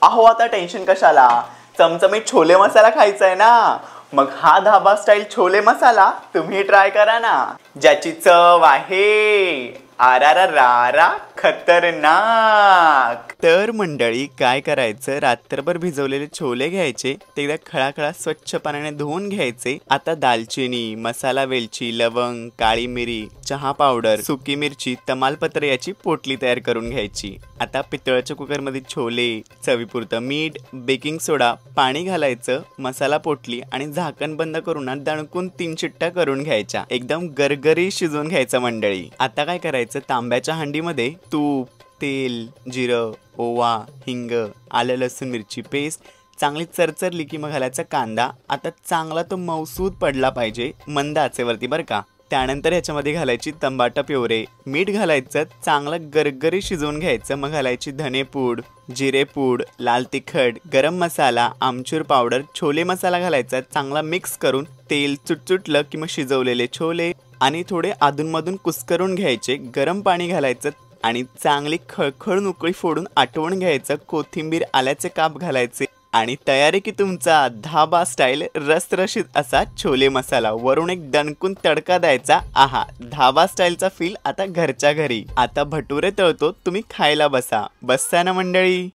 अहो आता टेन्शन कशाला, चमचमीत छोले मसाला खायचा आहे ना, मग हा धाबा स्टाईल छोले मसाला तुम्ही ट्राय करा ना, ज्याची चव आहे आरारारा खतरनाक। तर मंडळी काय करायचं, रात्रभर भिजवलेले छोले घ्यायचे, ते एकदा खळाखळा स्वच्छ पाण्याने धुवून घ्यायचे। आता दालचिनी, मसाला वेलची, लवंग, काळी मिरी, चहा पावडर, सुकी मिरची, तमालपत्र याची पोटली तयार करून घ्यायची। आता पितळाच्या कुकरमध्ये छोले, चवीपुरतं मीठ, बेकिंग सोडा, पाणी घालायचं, मसाला पोटली आणि झाकण बंद करून दणकून 3 शिट्ट्या करून घ्यायच्या। एकदम गरगरी शिजवून घ्यायचं मंडळी। आता काय करायचं, तांब्याच्या हंडीमध्ये तूप, तेल, जिरं, ओवा, हिंग, आलं लसूण मिरची पेस्ट चांगली चरचरली की मग घालायचा कांदा। आता चांगला तो मऊसूद पडला पाहिजे मंद आचेवरती बरं का। त्यानंतर ह्याच्यामध्ये घालायची तंबाटा प्युरे, मीठ घालायचं, चांगलं गरगरी शिजवून घ्यायचं। मग घालायची धनेपूड, जिरेपूड, लाल तिखट, गरम मसाला, आमचूर पावडर, छोले मसाला घालायचा, चांगला मिक्स करून तेल चुटचुटलं की मग शिजवलेले छोले आणि थोडे अधूनमधून कुस्करून घ्यायचे। गरम पाणी घालायचं आणि चांगली खळखळून उकळी फोडून आटवून घ्यायचं। कोथिंबीर, आल्याचे काप घालायचे आणि तयारी की तुमचा धाबा स्टाईल रसरशीत असा छोले मसाला। वरून एक दणकून तडका द्यायचा। आहा, धाबा स्टाईलचा फील आता घरच्या घरी। आता भटुरे तळतो, तुम्ही खायला बसा। बसताय ना मंडळी?